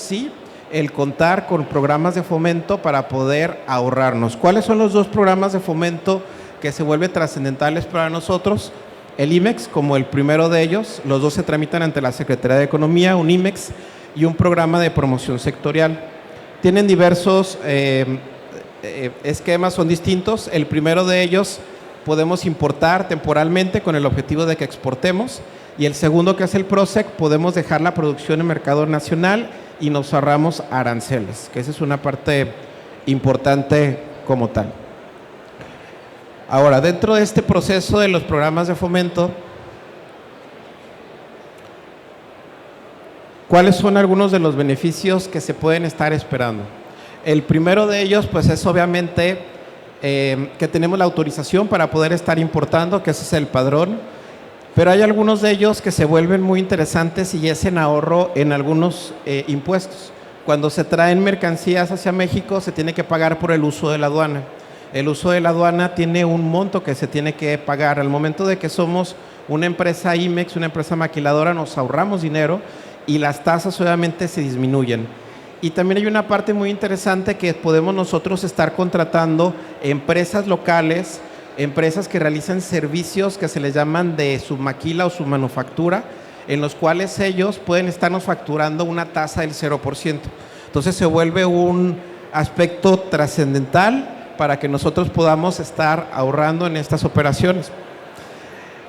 sí el contar con programas de fomento para poder ahorrarnos. ¿Cuáles son los dos programas de fomento que se vuelven trascendentales para nosotros? El IMEX como el primero de ellos, los dos se tramitan ante la Secretaría de Economía, un IMEX y un programa de promoción sectorial. Tienen diversos esquemas, son distintos. El primero de ellos podemos importar temporalmente con el objetivo de que exportemos, y el segundo, que es el PROSEC, podemos dejar la producción en mercado nacional y nos ahorramos aranceles, que esa es una parte importante como tal. Ahora, dentro de este proceso de los programas de fomento, ¿cuáles son algunos de los beneficios que se pueden estar esperando? El primero de ellos, pues, es obviamente que tenemos la autorización para poder estar importando, que ese es el padrón, pero hay algunos de ellos que se vuelven muy interesantes y es en ahorro en algunos impuestos. Cuando se traen mercancías hacia México, se tiene que pagar por el uso de la aduana. El uso de la aduana tiene un monto que se tiene que pagar. Al momento de que somos una empresa IMEX, una empresa maquiladora, nos ahorramos dinero y las tasas obviamente se disminuyen. Y también hay una parte muy interesante que podemos nosotros estar contratando empresas locales, empresas que realizan servicios que se les llaman de submaquila o submanufactura, en los cuales ellos pueden estarnos facturando una tasa del 0%. Entonces se vuelve un aspecto trascendental para que nosotros podamos estar ahorrando en estas operaciones.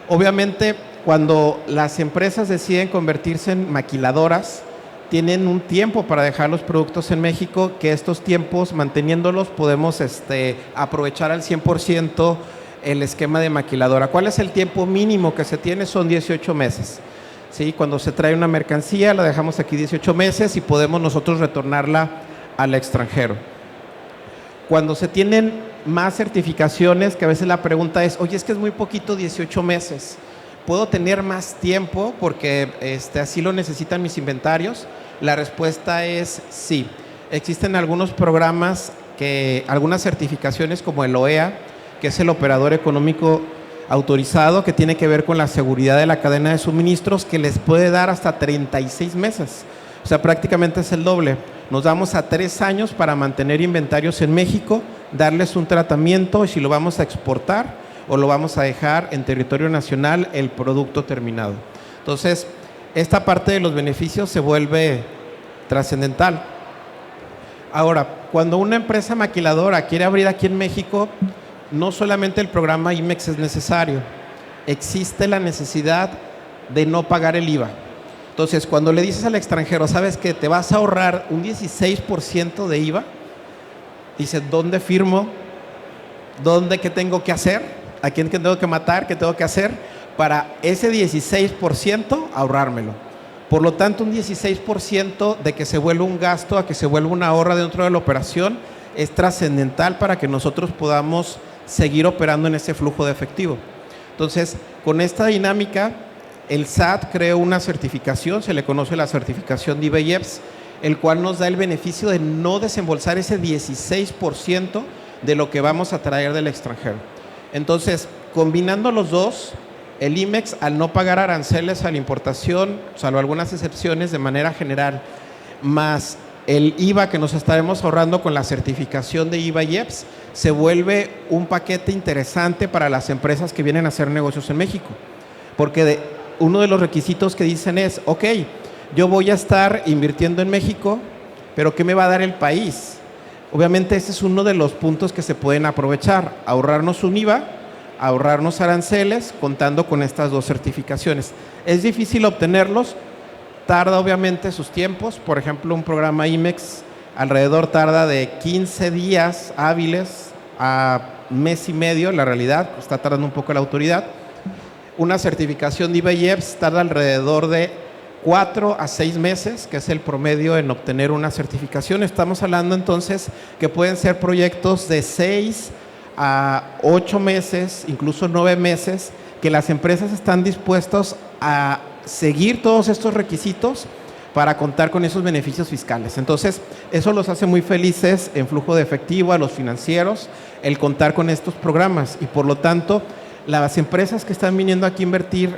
Obviamente, cuando las empresas deciden convertirse en maquiladoras, tienen un tiempo para dejar los productos en México, que estos tiempos, manteniéndolos, podemos aprovechar al 100% el esquema de maquiladora. ¿Cuál es el tiempo mínimo que se tiene? Son 18 meses. ¿Sí? Cuando se trae una mercancía, la dejamos aquí 18 meses y podemos nosotros retornarla al extranjero. Cuando se tienen más certificaciones, que a veces la pregunta es, oye, es que es muy poquito 18 meses, ¿puedo tener más tiempo porque así lo necesitan mis inventarios? La respuesta es sí. Existen algunos programas, algunas certificaciones como el OEA, que es el operador económico autorizado, que tiene que ver con la seguridad de la cadena de suministros, que les puede dar hasta 36 meses. O sea, prácticamente es el doble. Nos damos a 3 años para mantener inventarios en México, darles un tratamiento y si lo vamos a exportar o lo vamos a dejar en territorio nacional el producto terminado. Entonces, esta parte de los beneficios se vuelve trascendental. Ahora, cuando una empresa maquiladora quiere abrir aquí en México, no solamente el programa IMEX es necesario, existe la necesidad de no pagar el IVA. Entonces, cuando le dices al extranjero, ¿sabes que te vas a ahorrar un 16% de IVA? Dice, ¿dónde firmo? ¿Qué tengo que hacer? ¿A quién tengo que matar? ¿Qué tengo que hacer? Para ese 16% ahorrármelo. Por lo tanto, un 16% de que se vuelva un gasto a que se vuelva un ahorro dentro de la operación es trascendental para que nosotros podamos seguir operando en ese flujo de efectivo. Entonces, con esta dinámica, el SAT creó una certificación, se le conoce la certificación de IBEIEPS, el cual nos da el beneficio de no desembolsar ese 16% de lo que vamos a traer del extranjero. Entonces, combinando los dos, el IMEX, al no pagar aranceles a la importación, salvo algunas excepciones de manera general, más el IVA que nos estaremos ahorrando con la certificación de IBEIEPS, se vuelve un paquete interesante para las empresas que vienen a hacer negocios en México. Porque uno de los requisitos que dicen es, ok, yo voy a estar invirtiendo en México, pero ¿qué me va a dar el país? Obviamente ese es uno de los puntos que se pueden aprovechar, ahorrarnos un IVA, ahorrarnos aranceles, contando con estas dos certificaciones. Es difícil obtenerlos, tarda obviamente sus tiempos. Por ejemplo, un programa IMEX alrededor tarda de 15 días hábiles a mes y medio, la realidad, está tardando un poco la autoridad. Una certificación de IBEIEPS tarda alrededor de 4 a 6 meses, que es el promedio en obtener una certificación. Estamos hablando entonces que pueden ser proyectos de 6 a 8 meses, incluso 9 meses, que las empresas están dispuestas a seguir todos estos requisitos para contar con esos beneficios fiscales. Entonces, eso los hace muy felices en flujo de efectivo a los financieros, el contar con estos programas y por lo tanto, las empresas que están viniendo aquí a invertir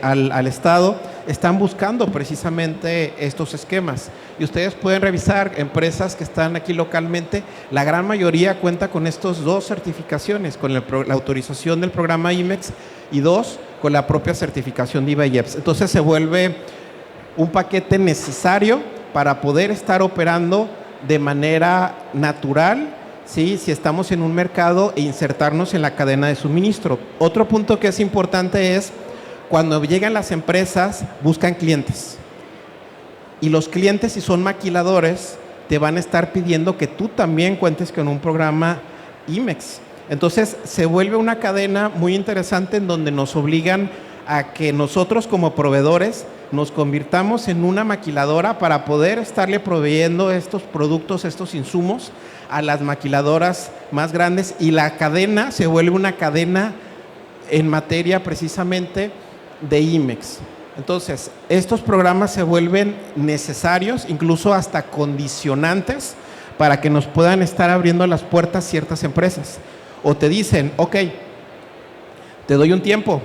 al Estado están buscando precisamente estos esquemas. Y ustedes pueden revisar empresas que están aquí localmente, la gran mayoría cuenta con estos dos certificaciones, con la autorización del programa IMEX y dos, con la propia certificación de IVA-IEPS. Entonces se vuelve un paquete necesario para poder estar operando de manera natural, ¿sí? Si estamos en un mercado e insertarnos en la cadena de suministro. Otro punto que es importante es cuando llegan las empresas, buscan clientes. Y los clientes, si son maquiladores, te van a estar pidiendo que tú también cuentes con un programa IMEX. Entonces, se vuelve una cadena muy interesante en donde nos obligan a que nosotros como proveedores nos convirtamos en una maquiladora para poder estarle proveyendo estos productos, estos insumos a las maquiladoras más grandes, y la cadena se vuelve una cadena en materia precisamente de IMEX. Entonces, estos programas se vuelven necesarios, incluso hasta condicionantes, para que nos puedan estar abriendo las puertas ciertas empresas. O te dicen, ok, te doy un tiempo,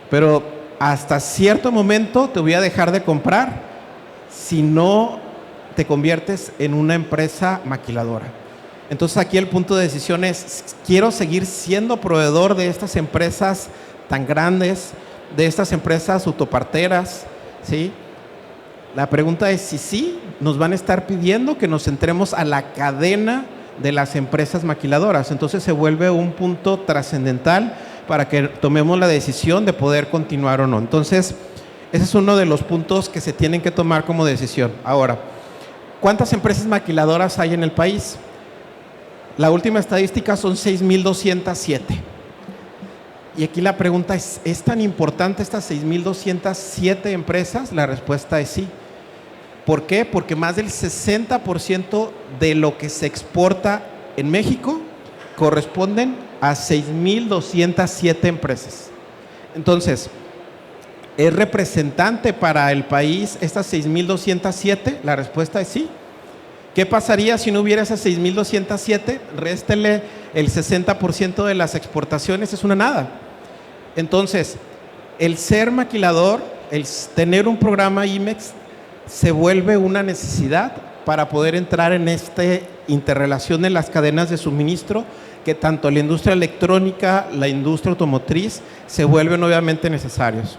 pero hasta cierto momento te voy a dejar de comprar si no te conviertes en una empresa maquiladora. Entonces aquí el punto de decisión es, quiero seguir siendo proveedor de estas empresas tan grandes, de estas empresas autoparteras, ¿sí? La pregunta es si sí, nos van a estar pidiendo que nos entremos a la cadena de las empresas maquiladoras. Entonces se vuelve un punto trascendental para que tomemos la decisión de poder continuar o no. Entonces, ese es uno de los puntos que se tienen que tomar como decisión. Ahora, ¿cuántas empresas maquiladoras hay en el país? La última estadística son 6,207. Y aquí la pregunta ¿es tan importante estas 6,207 empresas? La respuesta es sí. ¿Por qué? Porque más del 60% de lo que se exporta en México corresponden a 6,207 empresas. Entonces, ¿es representante para el país estas 6,207? La respuesta es sí. ¿Qué pasaría si no hubiera esas 6,207? Réstele el 60% de las exportaciones, es una nada. Entonces, el ser maquilador, el tener un programa IMEX, se vuelve una necesidad para poder entrar en esta interrelación de las cadenas de suministro, que tanto la industria electrónica, la industria automotriz, se vuelven obviamente necesarios.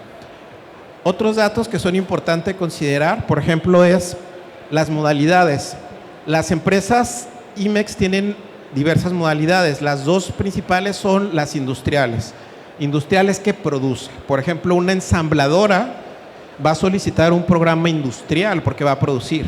Otros datos que son importantes considerar, por ejemplo, es las modalidades. Las empresas IMEX tienen diversas modalidades. Las dos principales son las industriales. Industriales que producen. Por ejemplo, una ensambladora va a solicitar un programa industrial porque va a producir.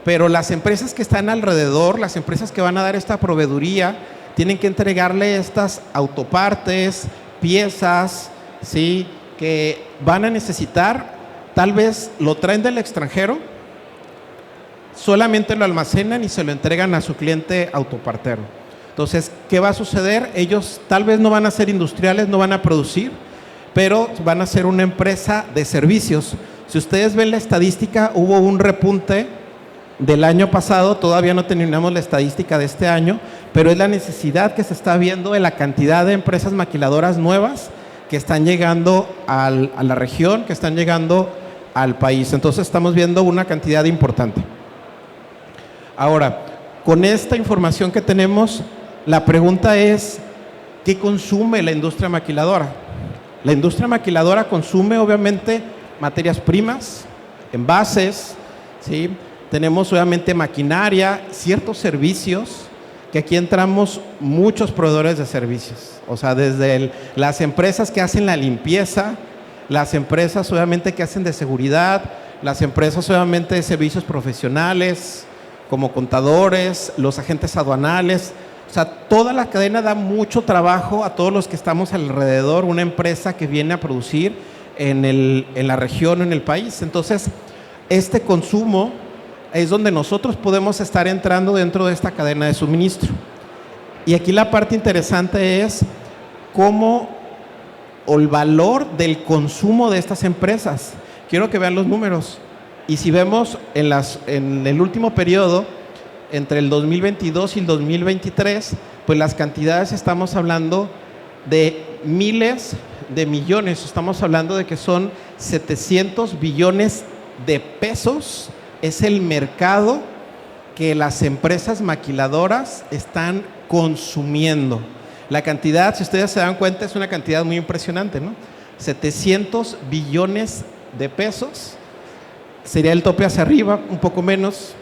Pero las empresas que están alrededor, las empresas que van a dar esta proveeduría, tienen que entregarle estas autopartes, piezas, ¿sí?, que van a necesitar, tal vez lo traen del extranjero, solamente lo almacenan y se lo entregan a su cliente autopartero. Entonces, ¿qué va a suceder? Ellos tal vez no van a ser industriales, no van a producir, pero van a ser una empresa de servicios. Si ustedes ven la estadística, hubo un repunte del año pasado, todavía no terminamos la estadística de este año, pero es la necesidad que se está viendo de la cantidad de empresas maquiladoras nuevas que están llegando a la región, que están llegando al país. Entonces estamos viendo una cantidad importante. Ahora, con esta información que tenemos, la pregunta es, ¿qué consume la industria maquiladora? La industria maquiladora consume obviamente materias primas, envases, ¿sí? Tenemos obviamente maquinaria, ciertos servicios, que aquí entramos muchos proveedores de servicios. O sea, desde las empresas que hacen la limpieza, las empresas obviamente que hacen de seguridad, las empresas obviamente de servicios profesionales, como contadores, los agentes aduanales. O sea, toda la cadena da mucho trabajo a todos los que estamos alrededor, una empresa que viene a producir en la región o en el país. Entonces, este consumo es donde nosotros podemos estar entrando dentro de esta cadena de suministro. Y aquí la parte interesante es cómo o el valor del consumo de estas empresas. Quiero que vean los números. Y si vemos en el último periodo, entre el 2022 y el 2023, pues las cantidades estamos hablando de miles de millones, estamos hablando de que son 700 billones de pesos, es el mercado que las empresas maquiladoras están consumiendo. La cantidad, si ustedes se dan cuenta, es una cantidad muy impresionante, ¿no? 700 billones de pesos, sería el tope hacia arriba, un poco menos,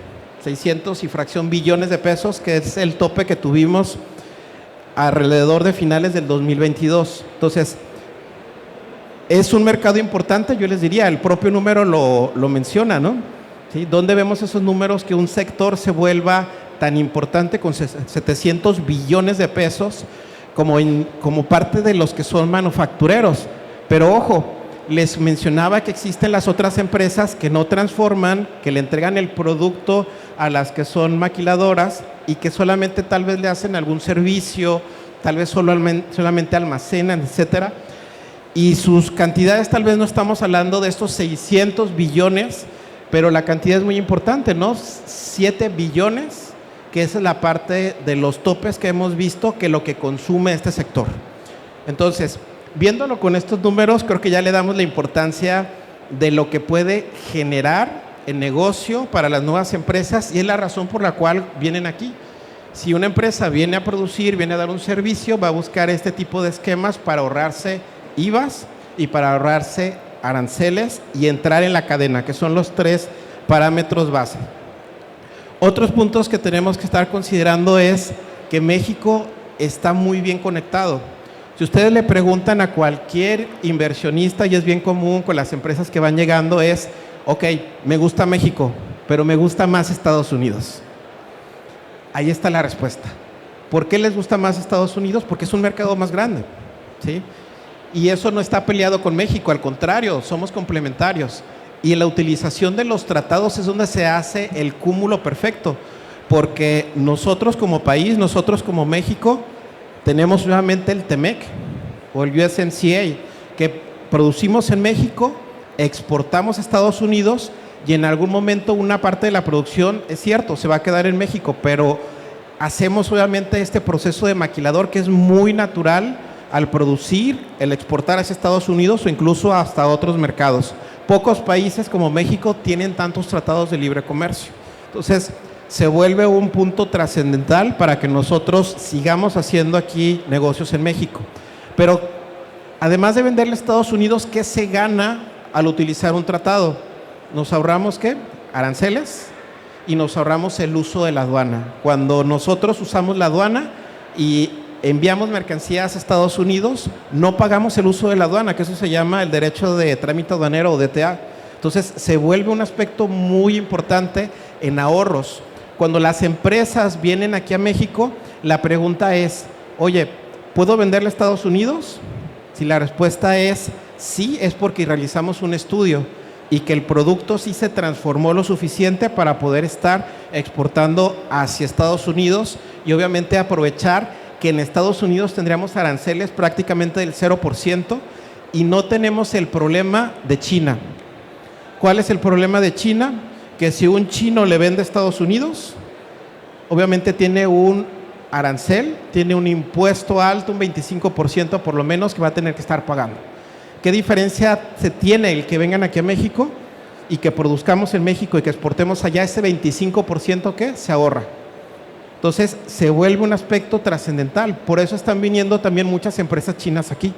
600 y fracción billones de pesos, que es el tope que tuvimos alrededor de finales del 2022. Entonces, es un mercado importante, yo les diría, el propio número lo menciona, ¿no? ¿Sí? ¿Dónde vemos esos números que un sector se vuelva tan importante con 700 billones de pesos como parte de los que son manufactureros? Pero ojo, les mencionaba que existen las otras empresas que no transforman, que le entregan el producto a las que son maquiladoras y que solamente tal vez le hacen algún servicio, tal vez solamente almacenan, etcétera. Y sus cantidades, tal vez no estamos hablando de estos 600 billones, pero la cantidad es muy importante, ¿no? 7 billones, que esa es la parte de los topes que hemos visto, que lo que consume este sector. Entonces, viéndolo con estos números, creo que ya le damos la importancia de lo que puede generar el negocio para las nuevas empresas y es la razón por la cual vienen aquí. Si una empresa viene a producir, viene a dar un servicio, va a buscar este tipo de esquemas para ahorrarse IVAs y para ahorrarse aranceles y entrar en la cadena, que son los 3 parámetros base. Otros puntos que tenemos que estar considerando es que México está muy bien conectado. Si ustedes le preguntan a cualquier inversionista, y es bien común con las empresas que van llegando, es, ok, me gusta México, pero me gusta más Estados Unidos. Ahí está la respuesta. ¿Por qué les gusta más Estados Unidos? Porque es un mercado más grande, ¿sí? Y eso no está peleado con México, al contrario, somos complementarios. Y en la utilización de los tratados es donde se hace el cúmulo perfecto, porque nosotros como país, nosotros como México, tenemos nuevamente el TEMEC o el USMCA, que producimos en México, exportamos a Estados Unidos y en algún momento una parte de la producción, es cierto, se va a quedar en México, pero hacemos obviamente este proceso de maquilador que es muy natural al producir, el exportar hacia Estados Unidos o incluso hasta otros mercados. Pocos países como México tienen tantos tratados de libre comercio. Entonces, se vuelve un punto trascendental para que nosotros sigamos haciendo aquí negocios en México. Pero, además de venderle a Estados Unidos, ¿qué se gana al utilizar un tratado? Nos ahorramos, ¿qué? Aranceles y nos ahorramos el uso de la aduana. Cuando nosotros usamos la aduana y enviamos mercancías a Estados Unidos, no pagamos el uso de la aduana, que eso se llama el derecho de trámite aduanero o DTA. Entonces, se vuelve un aspecto muy importante en ahorros. Cuando las empresas vienen aquí a México, la pregunta es, oye, ¿puedo venderle a Estados Unidos? Si la respuesta es sí, es porque realizamos un estudio y que el producto sí se transformó lo suficiente para poder estar exportando hacia Estados Unidos y obviamente aprovechar que en Estados Unidos tendríamos aranceles prácticamente del 0% y no tenemos el problema de China. ¿Cuál es el problema de China? Que si un chino le vende a Estados Unidos, obviamente tiene un arancel, tiene un impuesto alto, un 25% por lo menos que va a tener que estar pagando. ¿Qué diferencia se tiene el que vengan aquí a México y que produzcamos en México y que exportemos allá? Ese 25% que se ahorra. Entonces, se vuelve un aspecto trascendental. Por eso están viniendo también muchas empresas chinas aquí.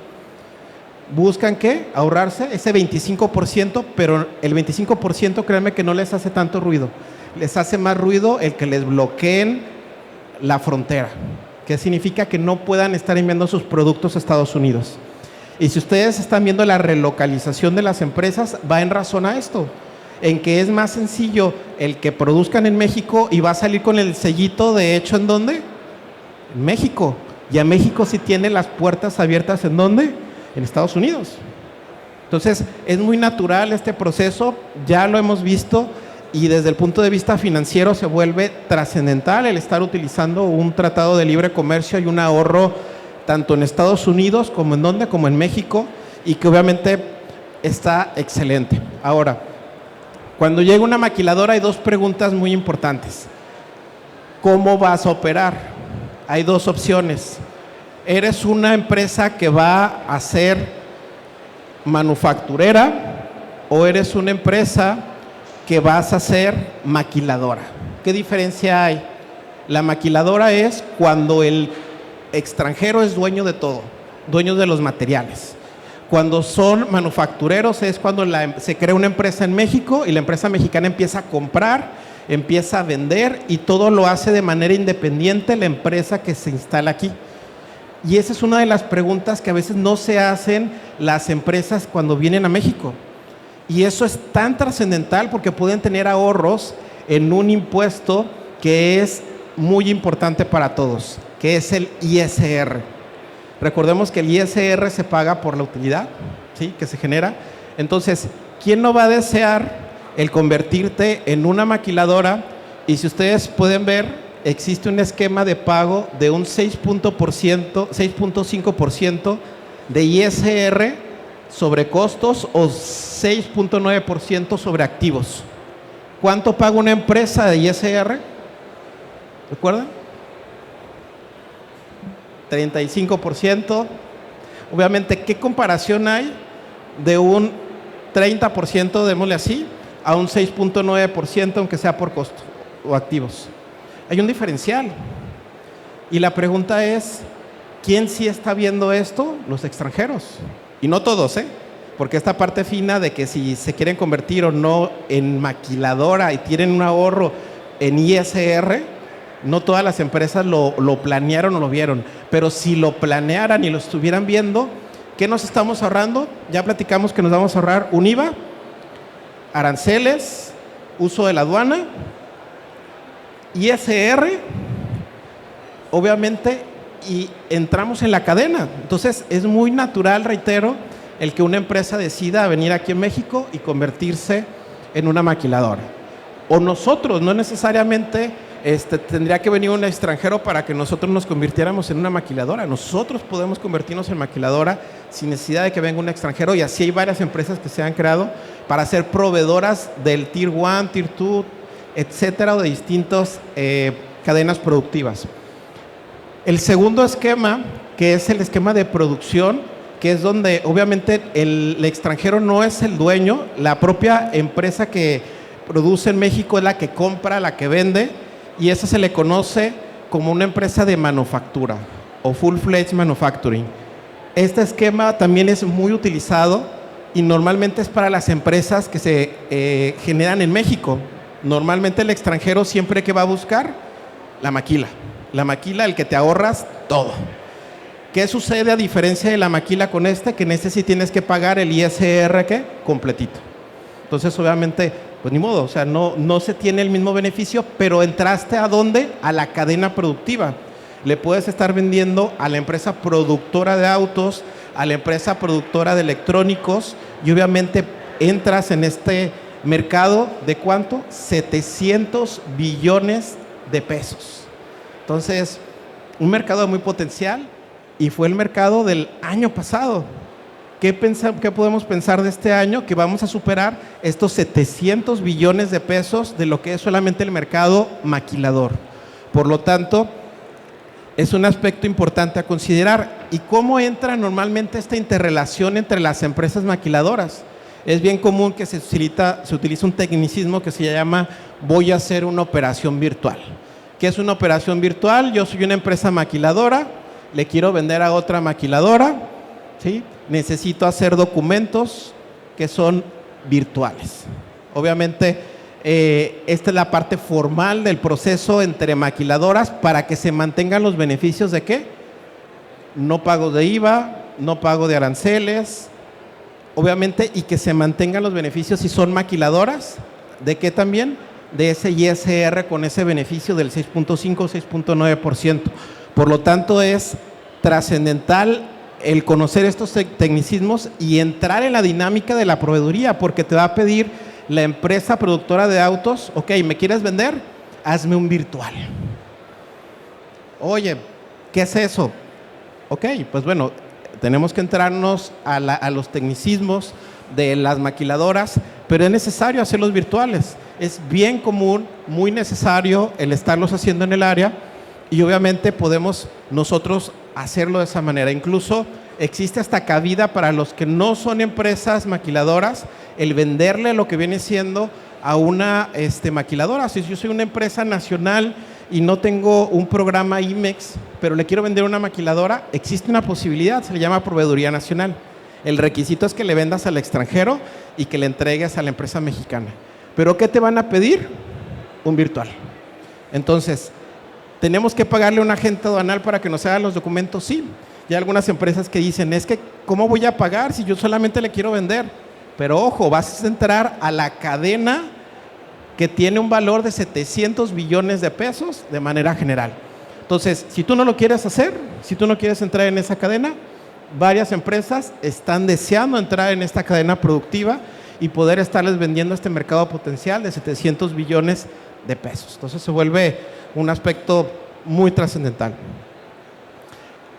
Buscan, ¿qué? Ahorrarse ese 25%, pero el 25%, créanme que no les hace tanto ruido. Les hace más ruido el que les bloqueen la frontera, que significa que no puedan estar enviando sus productos a Estados Unidos. Y si ustedes están viendo la relocalización de las empresas, va en razón a esto, en que es más sencillo el que produzcan en México y va a salir con el sellito de hecho ¿en dónde? En México. Y a México sí tiene las puertas abiertas ¿en dónde? En Estados Unidos. Entonces, es muy natural este proceso, ya lo hemos visto y desde el punto de vista financiero se vuelve trascendental el estar utilizando un tratado de libre comercio y un ahorro tanto en Estados Unidos como en dónde, como en México y que obviamente está excelente. Ahora, cuando llega una maquiladora hay dos preguntas muy importantes. ¿Cómo vas a operar? Hay dos opciones. ¿Eres una empresa que va a ser manufacturera o eres una empresa que vas a ser maquiladora? ¿Qué diferencia hay? La maquiladora es cuando el extranjero es dueño de todo, dueño de los materiales. Cuando son manufactureros es cuando se crea una empresa en México y la empresa mexicana empieza a comprar, empieza a vender y todo lo hace de manera independiente la empresa que se instala aquí. Y esa es una de las preguntas que a veces no se hacen las empresas cuando vienen a México. Y eso es tan trascendental porque pueden tener ahorros en un impuesto que es muy importante para todos, que es el ISR. Recordemos que el ISR se paga por la utilidad, ¿sí?, que se genera. Entonces, ¿quién no va a desear el convertirte en una maquiladora? Y si ustedes pueden ver, existe un esquema de pago de un 6.5% de ISR sobre costos o 6.9% sobre activos. ¿Cuánto paga una empresa de ISR? ¿Recuerdan? 35%. Obviamente, ¿qué comparación hay de un 30%, démosle así, a un 6.9%, aunque sea por costo o activos? Hay un diferencial. Y la pregunta es, ¿quién sí está viendo esto? Los extranjeros. Y no todos, porque esta parte fina de que si se quieren convertir o no en maquiladora y tienen un ahorro en ISR, no todas las empresas lo planearon o lo vieron. Pero si lo planearan y lo estuvieran viendo, ¿qué nos estamos ahorrando? Ya platicamos que nos vamos a ahorrar un IVA, aranceles, uso de la aduana, ISR, obviamente, y entramos en la cadena. Entonces, es muy natural, reitero, el que una empresa decida venir aquí en México y convertirse en una maquiladora. O nosotros, no necesariamente tendría que venir un extranjero para que nosotros nos convirtiéramos en una maquiladora. Nosotros podemos convertirnos en maquiladora sin necesidad de que venga un extranjero, y así hay varias empresas que se han creado para ser proveedoras del Tier 1, Tier 2, etcétera, o de distintas cadenas productivas. El segundo esquema, que es el esquema de producción, que es donde obviamente el extranjero no es el dueño, la propia empresa que produce en México es la que compra, la que vende, y esa se le conoce como una empresa de manufactura o full-fledged manufacturing. Este esquema también es muy utilizado y normalmente es para las empresas que se generan en México. Normalmente el extranjero siempre que va a buscar la maquila, el que te ahorras todo. ¿Qué sucede a diferencia de la maquila con que en sí tienes que pagar el ISR completito? Entonces, obviamente, pues ni modo, o sea, no se tiene el mismo beneficio, pero entraste ¿a dónde? A la cadena productiva. Le puedes estar vendiendo a la empresa productora de autos, a la empresa productora de electrónicos, y obviamente entras en este mercado de ¿cuánto? 700 billones de pesos. Entonces, un mercado muy potencial, y fue el mercado del año pasado. ¿Qué podemos pensar de este año? Que vamos a superar estos 700 billones de pesos de lo que es solamente el mercado maquilador. Por lo tanto, es un aspecto importante a considerar. ¿Y cómo entra normalmente esta interrelación entre las empresas maquiladoras? Es bien común que se utiliza un tecnicismo que se llama voy a hacer una operación virtual. ¿Qué es una operación virtual? Yo soy una empresa maquiladora, le quiero vender a otra maquiladora, ¿sí? Necesito hacer documentos que son virtuales. Obviamente, esta es la parte formal del proceso entre maquiladoras para que se mantengan los beneficios de ¿qué? No pago de IVA, no pago de aranceles, obviamente, y que se mantengan los beneficios si son maquiladoras. ¿De qué también? De ese ISR con ese beneficio del 6.5 o 6.9%. Por lo tanto, es trascendental el conocer estos tecnicismos y entrar en la dinámica de la proveeduría, porque te va a pedir la empresa productora de autos, ok, ¿me quieres vender? Hazme un virtual. Oye, ¿qué es eso? Ok, pues bueno, tenemos que entrarnos a los tecnicismos de las maquiladoras, pero es necesario hacerlos virtuales. Es bien común, muy necesario el estarlos haciendo en el área, y obviamente podemos nosotros hacerlo de esa manera. Incluso existe hasta cabida para los que no son empresas maquiladoras, el venderle lo que viene siendo a una maquiladora. Si yo soy una empresa nacional y no tengo un programa IMEX, pero le quiero vender una maquiladora, existe una posibilidad, se le llama proveeduría nacional. El requisito es que le vendas al extranjero y que le entregues a la empresa mexicana. ¿Pero qué te van a pedir? Un virtual. Entonces, ¿tenemos que pagarle a un agente aduanal para que nos haga los documentos? Sí. Y hay algunas empresas que dicen, es que ¿cómo voy a pagar si yo solamente le quiero vender? Pero ojo, vas a entrar a la cadena que tiene un valor de 700 billones de pesos de manera general. Entonces, si tú no lo quieres hacer, si tú no quieres entrar en esa cadena, varias empresas están deseando entrar en esta cadena productiva y poder estarles vendiendo este mercado potencial de 700 billones de pesos. Entonces se vuelve un aspecto muy trascendental.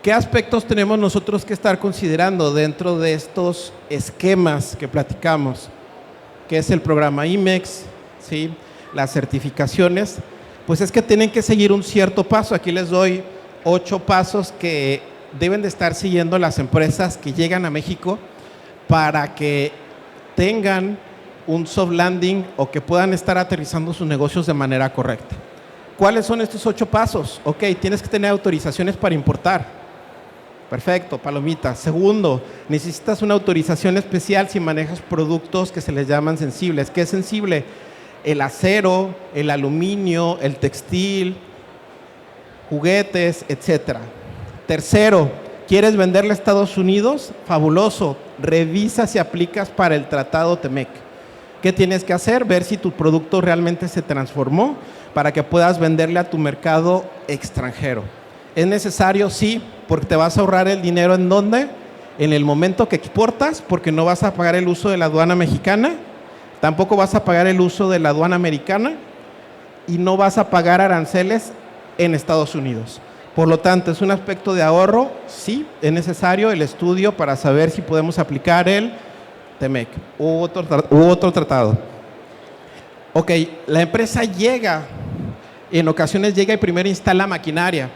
¿Qué aspectos tenemos nosotros que estar considerando dentro de estos esquemas que platicamos? ¿Qué es el programa IMEX? ¿Sí? Las certificaciones. Pues es que tienen que seguir un cierto paso. Aquí les doy 8 pasos que deben de estar siguiendo las empresas que llegan a México para que tengan un soft landing o que puedan estar aterrizando sus negocios de manera correcta. ¿Cuáles son estos 8 pasos? Ok, tienes que tener autorizaciones para importar. Perfecto, palomita. Segundo, necesitas una autorización especial si manejas productos que se les llaman sensibles. ¿Qué es sensible? El acero, el aluminio, el textil, juguetes, etcétera. Tercero, ¿quieres venderle a Estados Unidos? Fabuloso. Revisa si aplicas para el Tratado TEMEC. ¿Qué tienes que hacer? Ver si tu producto realmente se transformó para que puedas venderle a tu mercado extranjero. ¿Es necesario? Sí, porque te vas a ahorrar el dinero. ¿En dónde? En el momento que exportas, porque no vas a pagar el uso de la aduana mexicana, tampoco vas a pagar el uso de la aduana americana y no vas a pagar aranceles en Estados Unidos. Por lo tanto, es un aspecto de ahorro. Sí, es necesario el estudio para saber si podemos aplicar el TEMEC u otro tratado. Ok, la empresa llega, en ocasiones llega y primero instala maquinaria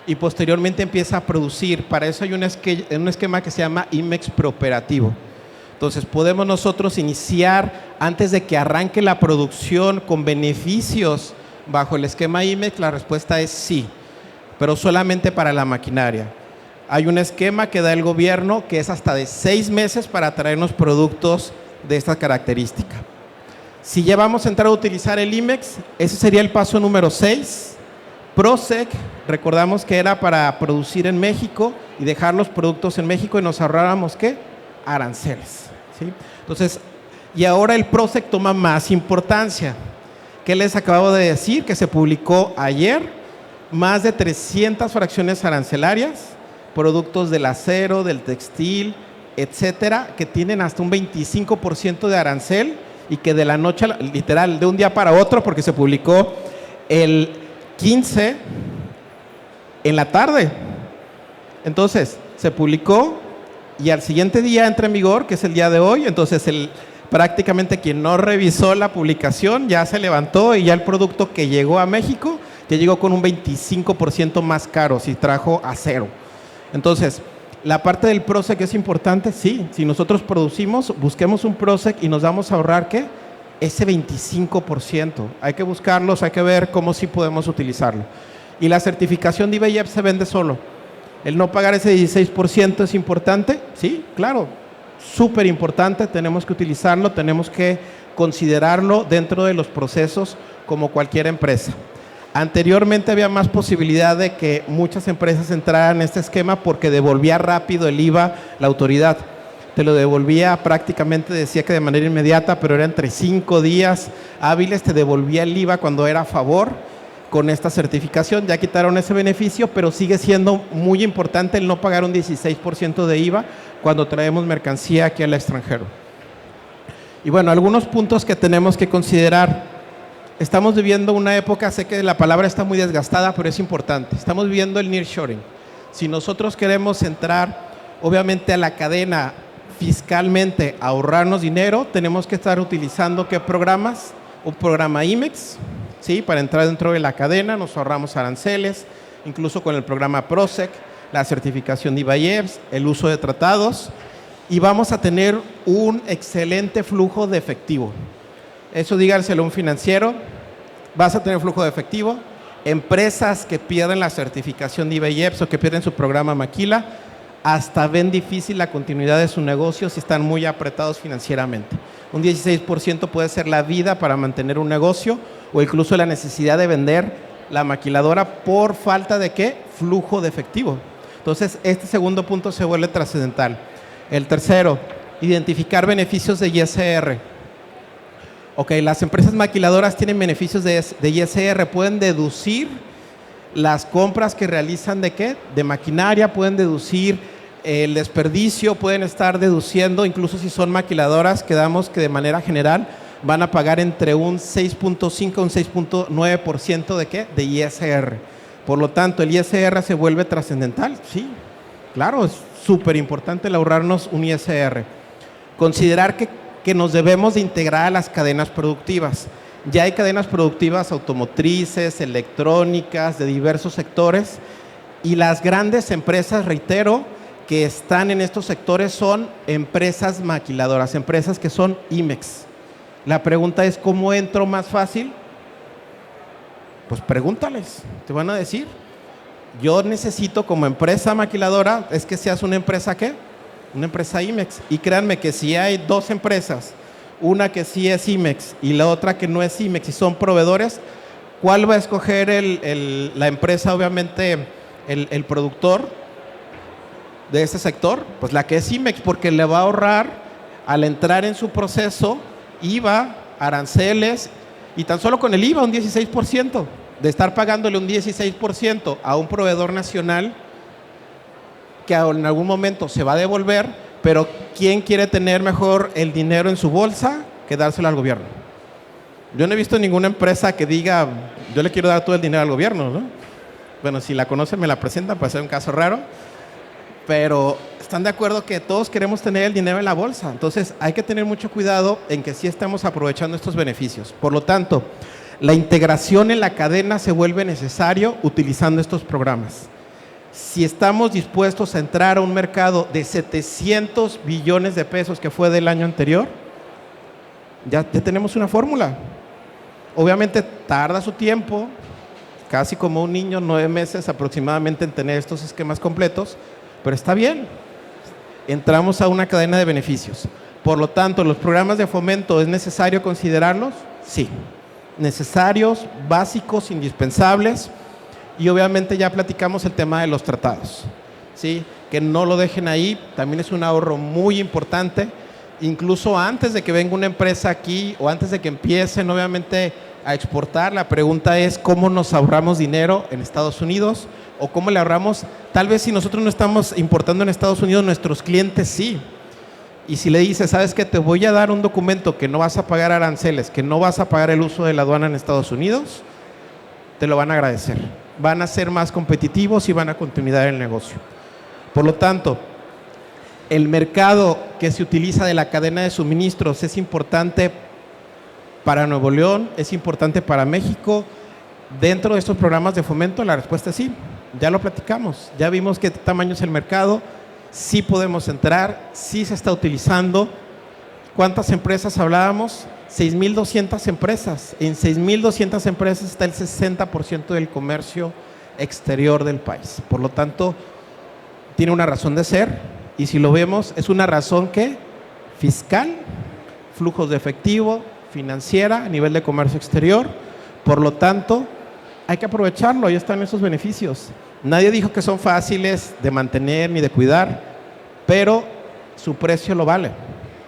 y posteriormente empieza a producir. Para eso hay un esquema que se llama IMEX preoperativo. Entonces, ¿podemos nosotros iniciar antes de que arranque la producción con beneficios bajo el esquema IMEX? La respuesta es sí, pero solamente para la maquinaria. Hay un esquema que da el gobierno que es hasta de 6 meses para traernos productos de esta característica. Si ya vamos a entrar a utilizar el IMEX, ese sería el paso número 6. PROSEC, recordamos que era para producir en México y dejar los productos en México y nos ahorráramos, ¿qué? Aranceles. ¿Sí? Entonces, y ahora el PROSEC toma más importancia. ¿Qué les acabo de decir? Que se publicó ayer más de 300 fracciones arancelarias, productos del acero, del textil, etcétera, que tienen hasta un 25% de arancel y que de la noche, literal, de un día para otro, porque se publicó el 15 en la tarde. Entonces, se publicó y al siguiente día entra en vigor, que es el día de hoy. Entonces, prácticamente quien no revisó la publicación ya se levantó y ya el producto que llegó a México, que llegó con un 25% más caro si trajo acero. Entonces, la parte del PROSEC es importante, sí. Si nosotros producimos, busquemos un PROSEC y nos vamos a ahorrar, ¿qué? Ese 25%. Hay que buscarlos, hay que ver cómo sí podemos utilizarlo. Y la certificación de IBEYEP se vende solo. El no pagar ese 16% es importante, sí, claro. Súper importante, tenemos que utilizarlo, tenemos que considerarlo dentro de los procesos como cualquier empresa. Anteriormente había más posibilidad de que muchas empresas entraran en este esquema porque devolvía rápido el IVA la autoridad. Te lo devolvía prácticamente, decía que de manera inmediata, pero era entre 5 días hábiles, te devolvía el IVA cuando era a favor. Con esta certificación ya quitaron ese beneficio, pero sigue siendo muy importante el no pagar un 16% de IVA cuando traemos mercancía aquí al extranjero. Y bueno, algunos puntos que tenemos que considerar. Estamos viviendo una época, sé que la palabra está muy desgastada, pero es importante. Estamos viviendo el nearshoring. Si nosotros queremos entrar, obviamente, a la cadena fiscalmente, ahorrarnos dinero, tenemos que estar utilizando ¿qué programas? Un programa IMEX, ¿sí? Para entrar dentro de la cadena, nos ahorramos aranceles, incluso con el programa PROSEC. la certificación de IVAIEPS, el uso de tratados, y vamos a tener un excelente flujo de efectivo. Eso díganselo a un financiero, vas a tener flujo de efectivo. Empresas que pierden la certificación de IVAIEPS o que pierden su programa Maquila, hasta ven difícil la continuidad de su negocio si están muy apretados financieramente. Un 16% puede ser la vida para mantener un negocio o incluso la necesidad de vender la maquiladora por falta de ¿qué? Flujo de efectivo. Entonces, este segundo punto se vuelve trascendental. El tercero, identificar beneficios de ISR. Ok, las empresas maquiladoras tienen beneficios de ISR, pueden deducir las compras que realizan ¿de qué? De maquinaria, pueden deducir el desperdicio, pueden estar deduciendo, incluso si son maquiladoras, quedamos que de manera general van a pagar entre un 6.5 a un 6.9% ¿de qué? De ISR. Por lo tanto, el ISR se vuelve trascendental, sí, claro, es súper importante el ahorrarnos un ISR. Considerar que nos debemos de integrar a las cadenas productivas. Ya hay cadenas productivas automotrices, electrónicas, de diversos sectores, y las grandes empresas, reitero, que están en estos sectores son empresas maquiladoras, empresas que son IMEX. La pregunta es, ¿cómo entro más fácil? Pues pregúntales, te van a decir. Yo necesito como empresa maquiladora, es que seas una empresa ¿qué? Una empresa IMEX. Y créanme que si hay dos empresas, una que sí es IMEX y la otra que no es IMEX y son proveedores, ¿cuál va a escoger la empresa, obviamente, el productor de ese sector? Pues la que es IMEX, porque le va a ahorrar al entrar en su proceso IVA, aranceles, y tan solo con el IVA un 16%, de estar pagándole un 16% a un proveedor nacional que en algún momento se va a devolver, pero ¿quién quiere tener mejor el dinero en su bolsa que dárselo al gobierno? Yo no he visto ninguna empresa que diga, yo le quiero dar todo el dinero al gobierno, ¿no? Bueno, si la conocen me la presentan, puede ser un caso raro, pero están de acuerdo que todos queremos tener el dinero en la bolsa. Entonces hay que tener mucho cuidado en que sí estamos aprovechando estos beneficios. Por lo tanto, la integración en la cadena se vuelve necesario utilizando estos programas. Si estamos dispuestos a entrar a un mercado de 700 billones de pesos que fue del año anterior, ya tenemos una fórmula. Obviamente tarda su tiempo, casi como un niño, 9 meses aproximadamente en tener estos esquemas completos, pero está bien. Entramos a una cadena de beneficios. Por lo tanto, ¿los programas de fomento es necesario considerarlos? Sí. Necesarios, básicos, indispensables. Y obviamente ya platicamos el tema de los tratados, ¿sí? Que no lo dejen ahí, también es un ahorro muy importante. Incluso antes de que venga una empresa aquí o antes de que empiecen obviamente a exportar, la pregunta es cómo nos ahorramos dinero en Estados Unidos o cómo le ahorramos, tal vez si nosotros no estamos importando en Estados Unidos, nuestros clientes sí. Y si le dices, ¿sabes qué? Te voy a dar un documento que no vas a pagar aranceles, que no vas a pagar el uso de la aduana en Estados Unidos, te lo van a agradecer. Van a ser más competitivos y van a continuar el negocio. Por lo tanto, el mercado que se utiliza de la cadena de suministros es importante para Nuevo León, es importante para México. Dentro de estos programas de fomento, la respuesta es sí. Ya lo platicamos, ya vimos qué tamaño es el mercado, sí podemos entrar, sí se está utilizando. ¿Cuántas empresas hablábamos? 6,200 empresas. En 6,200 empresas está el 60% del comercio exterior del país. Por lo tanto, tiene una razón de ser. Y si lo vemos, es una razón que fiscal, flujos de efectivo, financiera, a nivel de comercio exterior. Por lo tanto, hay que aprovecharlo. Ahí están esos beneficios. Nadie dijo que son fáciles de mantener ni de cuidar, pero su precio lo vale.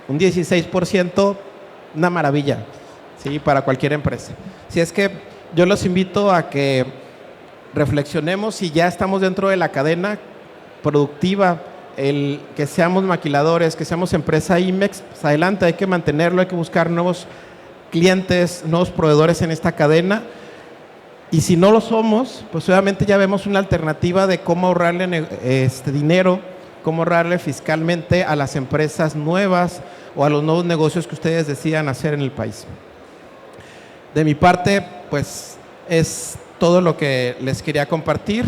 Un 16%, una maravilla, ¿sí? Para cualquier empresa. Si es que yo los invito a que reflexionemos si ya estamos dentro de la cadena productiva, que seamos maquiladores, que seamos empresa IMEX, pues adelante, hay que mantenerlo, hay que buscar nuevos clientes, nuevos proveedores en esta cadena. Y si no lo somos, pues obviamente ya vemos una alternativa de cómo ahorrarle dinero, cómo ahorrarle fiscalmente a las empresas nuevas o a los nuevos negocios que ustedes decidan hacer en el país. De mi parte, pues es todo lo que les quería compartir.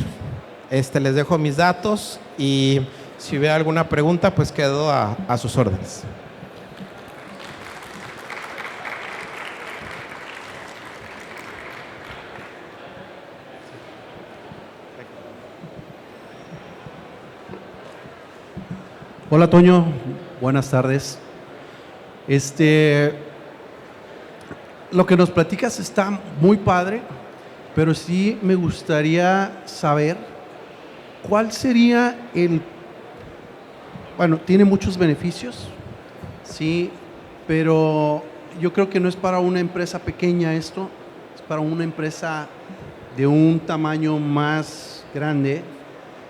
Les dejo mis datos y si hubiera alguna pregunta, pues quedo a sus órdenes. Hola Toño, buenas tardes. Lo que nos platicas está muy padre, pero sí me gustaría saber cuál sería bueno, tiene muchos beneficios, sí, pero yo creo que no es para una empresa pequeña esto, es para una empresa de un tamaño más grande,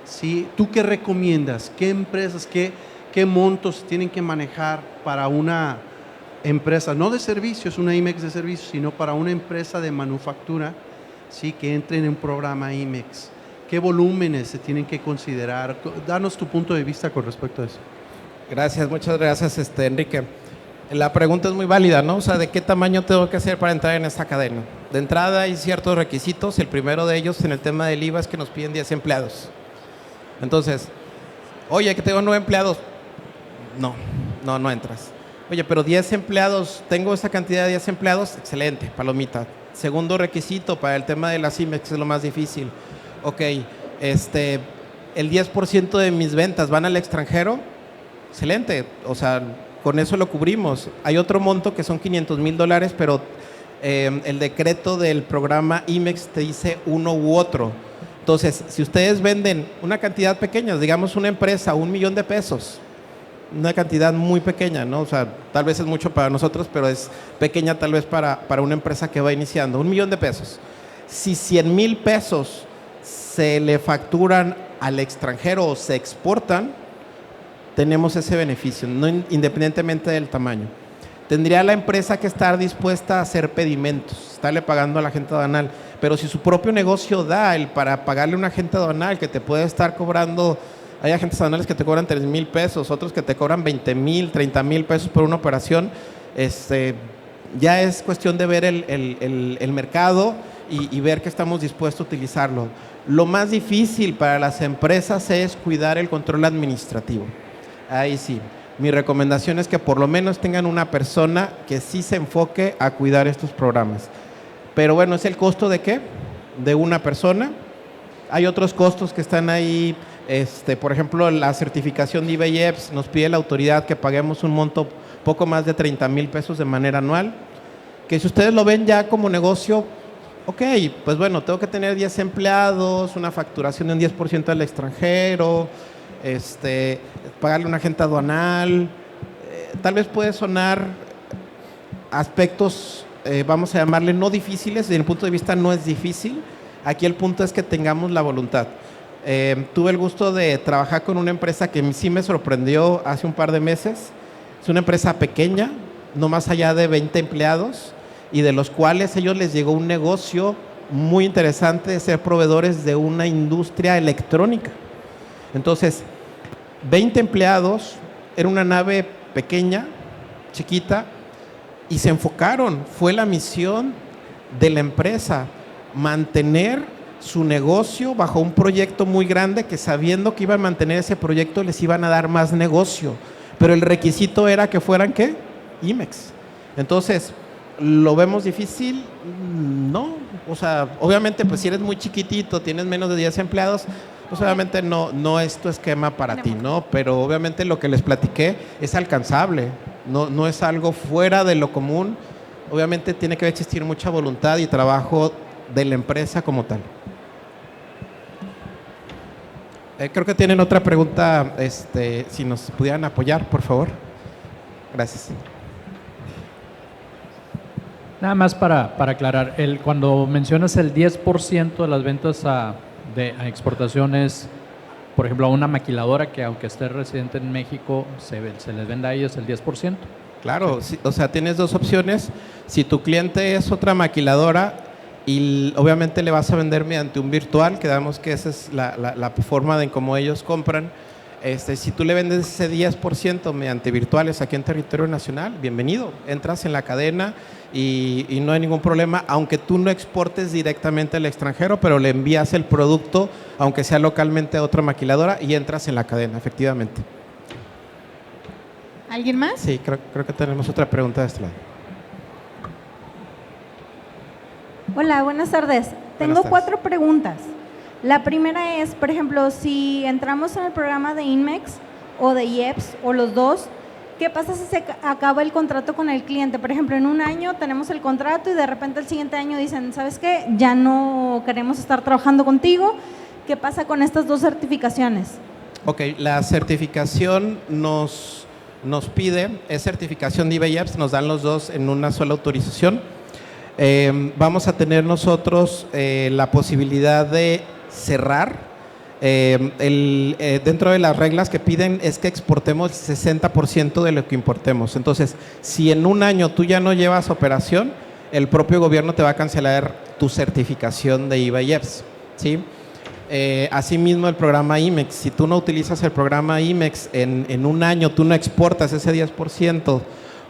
sí. ¿Tú qué recomiendas? ¿Qué empresas, qué montos tienen que manejar para una empresa, no de servicios, una IMEX de servicios, sino para una empresa de manufactura, sí, que entre en un programa IMEX? ¿Qué volúmenes se tienen que considerar? Danos tu punto de vista con respecto a eso. Gracias, muchas gracias, Enrique. La pregunta es muy válida, ¿no? O sea, ¿de qué tamaño tengo que hacer para entrar en esta cadena? De entrada hay ciertos requisitos. El primero de ellos en el tema del IVA es que nos piden 10 empleados. Entonces, oye, que tengo 9 empleados. No entras. Oye, pero 10 empleados, tengo esa cantidad de 10 empleados, excelente, palomita. Segundo requisito para el tema de las IMEX es lo más difícil. Ok, el 10% de mis ventas van al extranjero, excelente, o sea, con eso lo cubrimos. Hay otro monto que son $500,000, pero el decreto del programa IMEX te dice uno u otro. Entonces, si ustedes venden una cantidad pequeña, digamos una empresa, $1 millón, una cantidad muy pequeña, ¿no? O sea, tal vez es mucho para nosotros, pero es pequeña tal vez para una empresa que va iniciando. $1 millón. Si 100,000 pesos se le facturan al extranjero o se exportan, tenemos ese beneficio, no, independientemente del tamaño. Tendría la empresa que estar dispuesta a hacer pedimentos, estarle pagando a la agente aduanal, pero si su propio negocio da para pagarle a un agente aduanal que te puede estar cobrando, hay agentes aduanales que te cobran 3,000 pesos, otros que te cobran 20,000, 30,000 pesos por una operación, ya es cuestión de ver el mercado y ver que estamos dispuestos a utilizarlo. Lo más difícil para las empresas es cuidar el control administrativo. Ahí sí, mi recomendación es que por lo menos tengan una persona que sí se enfoque a cuidar estos programas. Pero bueno, ¿es el costo de qué? De una persona. Hay otros costos que están ahí, por ejemplo, la certificación de IBEX nos pide la autoridad que paguemos un monto poco más de 30,000 pesos de manera anual, que si ustedes lo ven ya como negocio, ok, pues bueno, tengo que tener 10 empleados, una facturación de un 10% al extranjero, pagarle a un agente aduanal, tal vez puede sonar aspectos, vamos a llamarle no difíciles, desde el punto de vista no es difícil, aquí el punto es que tengamos la voluntad. Tuve el gusto de trabajar con una empresa que sí me sorprendió hace un par de meses, es una empresa pequeña, no más allá de 20 empleados, y de los cuales ellos les llegó un negocio muy interesante de ser proveedores de una industria electrónica. Entonces, 20 empleados, era una nave pequeña, chiquita, y se enfocaron, fue la misión de la empresa, mantener su negocio bajo un proyecto muy grande que sabiendo que iban a mantener ese proyecto les iban a dar más negocio, pero el requisito era que fueran, ¿qué? IMEX. Entonces, ¿lo vemos difícil? No, o sea, obviamente pues si eres muy chiquitito, tienes menos de 10 empleados, pues obviamente no es tu esquema para ti, ¿no? Pero obviamente lo que les platiqué es alcanzable, no es algo fuera de lo común, obviamente tiene que existir mucha voluntad y trabajo de la empresa como tal. Creo que tienen otra pregunta, si nos pudieran apoyar, por favor. Gracias. Nada más para aclarar, cuando mencionas el 10% de las ventas a exportaciones, por ejemplo, a una maquiladora que aunque esté residente en México, se les venda a ellos el 10%. Claro, sí, o sea, tienes dos opciones. Si tu cliente es otra maquiladora y obviamente le vas a vender mediante un virtual, que damos que esa es la forma de cómo ellos compran, Si tú le vendes ese 10% mediante virtuales aquí en territorio nacional, bienvenido, entras en la cadena y no hay ningún problema, aunque tú no exportes directamente al extranjero, pero le envías el producto, aunque sea localmente a otra maquiladora, y entras en la cadena, efectivamente. ¿Alguien más? Sí, creo que tenemos otra pregunta de este lado. Hola, buenas tardes. Tengo tardes. 4 preguntas. La primera es, por ejemplo, si entramos en el programa de Inmex o de IEPS o los dos, ¿qué pasa si se acaba el contrato con el cliente? Por ejemplo, en un año tenemos el contrato y de repente el siguiente año dicen, ¿sabes qué? Ya no queremos estar trabajando contigo. ¿Qué pasa con estas 2 certificaciones? Ok, la certificación nos pide, es certificación de IBEX, nos dan los dos en una sola autorización. Vamos a tener nosotros la posibilidad de cerrar. Dentro de las reglas que piden es que exportemos el 60% de lo que importemos. Entonces, si en un año tú ya no llevas operación, el propio gobierno te va a cancelar tu certificación de IBEX, ¿sí? Asimismo, el programa IMEX, si tú no utilizas el programa IMEX en un año, tú no exportas ese 10%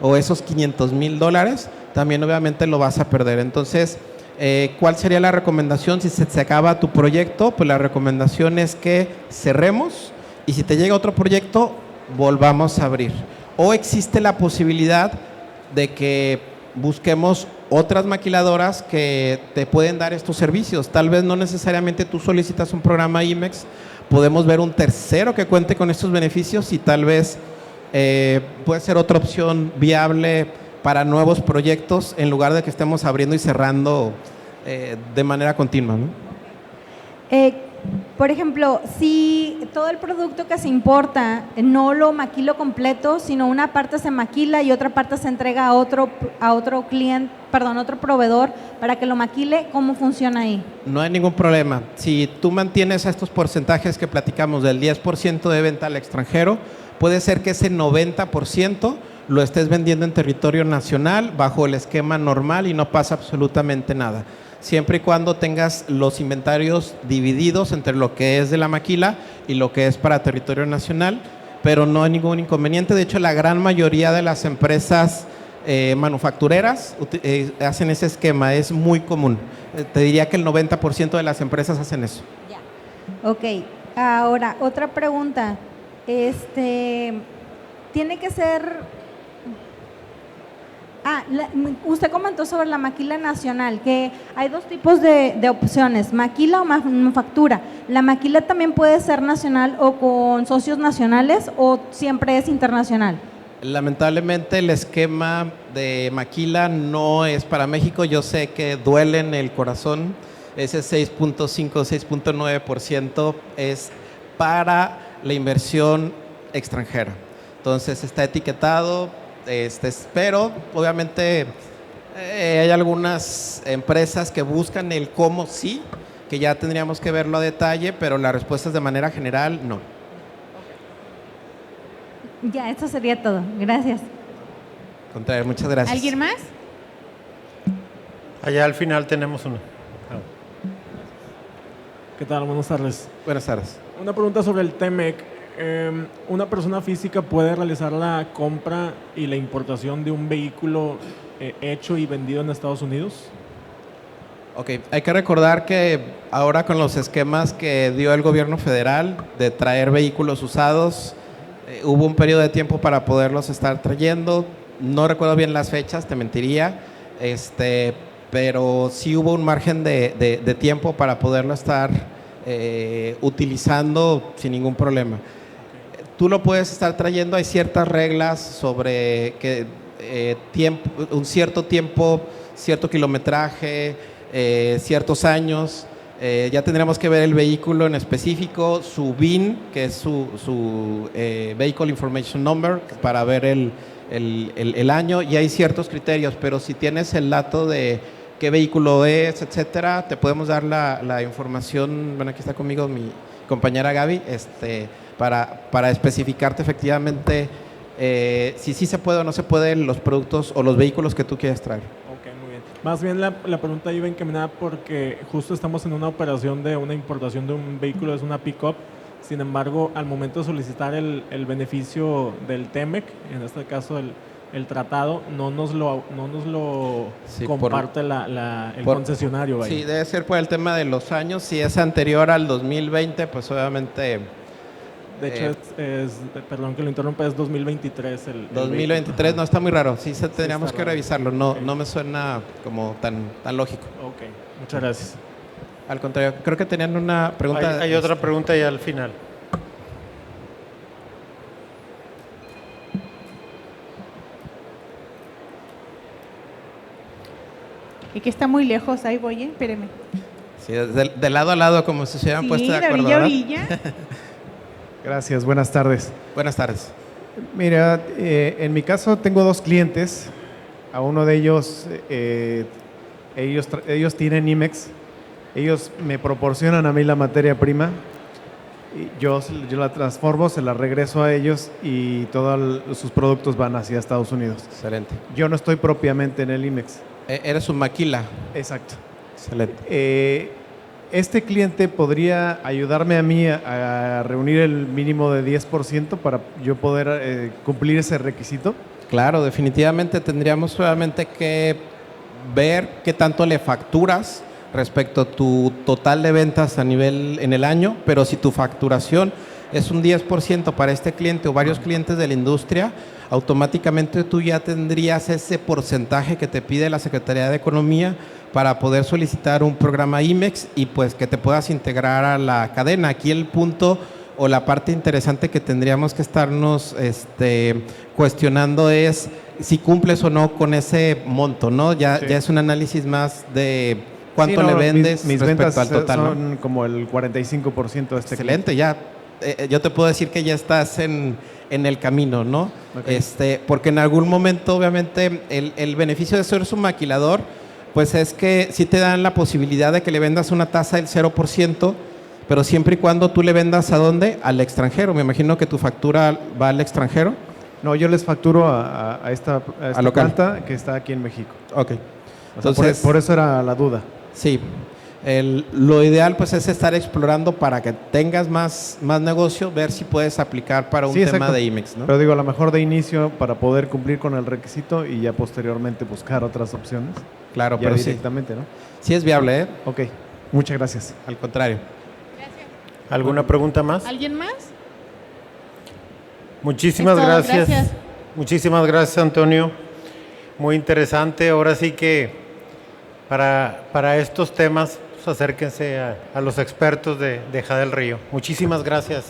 o esos $500,000, también obviamente lo vas a perder. Entonces, ¿cuál sería la recomendación si se acaba tu proyecto? Pues la recomendación es que cerremos y si te llega otro proyecto, volvamos a abrir. O existe la posibilidad de que busquemos otras maquiladoras que te pueden dar estos servicios. Tal vez no necesariamente tú solicitas un programa IMEX, podemos ver un tercero que cuente con estos beneficios y tal vez puede ser otra opción viable para nuevos proyectos en lugar de que estemos abriendo y cerrando de manera continua, ¿no? Por ejemplo, si todo el producto que se importa no lo maquilo completo, sino una parte se maquila y otra parte se entrega a otro cliente, perdón, otro proveedor para que lo maquile, ¿cómo funciona ahí? No hay ningún problema. Si tú mantienes estos porcentajes que platicamos del 10% de venta al extranjero, puede ser que ese 90% lo estés vendiendo en territorio nacional bajo el esquema normal y no pasa absolutamente nada. Siempre y cuando tengas los inventarios divididos entre lo que es de la maquila y lo que es para territorio nacional, pero no hay ningún inconveniente. De hecho, la gran mayoría de las empresas manufactureras hacen ese esquema, es muy común. Te diría que el 90% de las empresas hacen eso. Ya. Ok, ahora otra pregunta. Tiene que ser... usted comentó sobre la maquila nacional, que hay 2 tipos de opciones, maquila o manufactura. ¿La maquila también puede ser nacional o con socios nacionales o siempre es internacional? Lamentablemente el esquema de maquila no es para México. Yo sé que duele en el corazón. Ese 6.5, 6.9% es para la inversión extranjera. Entonces está etiquetado, pero obviamente hay algunas empresas que buscan el cómo sí, que ya tendríamos que verlo a detalle, pero la respuesta es de manera general, no. Ya, eso sería todo. Gracias. Contrario, muchas gracias. ¿Alguien más? Allá al final tenemos uno. ¿Qué tal? Buenas tardes. Buenas tardes. Una pregunta sobre el TEMEC. ¿Una persona física puede realizar la compra y la importación de un vehículo hecho y vendido en Estados Unidos? Ok, hay que recordar que ahora con los esquemas que dio el gobierno federal de traer vehículos usados, hubo un periodo de tiempo para poderlos estar trayendo. No recuerdo bien las fechas, te mentiría, pero sí hubo un margen de tiempo para poderlo estar utilizando sin ningún problema. Tú lo puedes estar trayendo, hay ciertas reglas sobre que un cierto tiempo, cierto kilometraje, ciertos años. Ya tendremos que ver el vehículo en específico, su VIN, que es su Vehicle Information Number, para ver el año, y hay ciertos criterios, pero si tienes el dato de qué vehículo es, etcétera, te podemos dar la información. Bueno, aquí está conmigo mi compañera Gaby, para especificarte efectivamente si sí se puede o no se pueden los productos o los vehículos que tú quieras traer. Ok, muy bien. Más bien la pregunta iba encaminada porque justo estamos en una operación de una importación de un vehículo, es una pick-up, Sin embargo, al momento de solicitar el beneficio del TEMEC, en este caso el tratado, no nos lo Sí, comparte el concesionario. Vaya. Sí, debe ser por el tema de los años. Si es anterior al 2020, pues obviamente... De hecho, perdón que lo interrumpa, es 2023. 2023 no está muy raro. Sí, tendríamos está que raro. revisarlo. No, Ok. no me suena como tan lógico. Ok, muchas gracias. Al contrario, creo que tenían una pregunta. Hay otra pregunta ya al final. Y que está muy lejos, ahí voy, espéreme. Sí, de lado a lado, como si se hubieran Sí, puesto de de acuerdo. orilla a ¿verdad? orilla. Gracias, buenas tardes. Buenas tardes. Mira, en mi caso tengo 2 clientes. A uno de ellos, ellos tienen IMEX. Ellos me proporcionan a mí la materia prima. Y yo la transformo, se la regreso a ellos y todos sus productos van hacia Estados Unidos. Excelente. Yo no estoy propiamente en el IMEX. Eres un maquila. Exacto. Excelente. Este cliente podría ayudarme a mí a reunir el mínimo de 10% para yo poder cumplir ese requisito. Claro, definitivamente tendríamos solamente que ver qué tanto le facturas respecto a tu total de ventas a nivel en el año, pero si tu facturación es un 10% para este cliente o varios clientes de la industria, automáticamente tú ya tendrías ese porcentaje que te pide la Secretaría de Economía para poder solicitar un programa IMEX y pues que te puedas integrar a la cadena. Aquí el punto o la parte interesante que tendríamos que estarnos cuestionando es si cumples o no con ese monto, ¿no? Ya es un análisis más de cuánto Sí, no, le vendes mis respecto ventas al total, ¿no? son como el 45% de este Excelente, ya. Yo te puedo decir que ya estás en el camino, ¿no? Ok. Porque en algún momento, obviamente, el beneficio de ser su maquilador, pues es que sí te dan la posibilidad de que le vendas una tasa del 0%, pero siempre y cuando tú le vendas ¿a dónde? Al extranjero. Me imagino que tu factura va al extranjero. No, yo les facturo a esta local. planta que está aquí en México. Ok. O sea, Entonces, por eso era la duda. sí. Lo ideal pues es estar explorando para que tengas más negocio, ver si puedes aplicar para un Sí, tema exacto. de IMEX, ¿no? Pero digo, a lo mejor de inicio para poder cumplir con el requisito y ya posteriormente buscar otras opciones. Claro, Ya pero sí. directamente, ¿no? Sí es viable, ¿eh? Ok, muchas gracias. Al contrario. ¿Alguna pregunta más? ¿Alguien más? Muchísimas Es todo, gracias. gracias. Muchísimas gracias, Antonio. Muy interesante. Ahora sí que para estos temas, pues acérquense a los expertos de Jade del Río. Muchísimas gracias.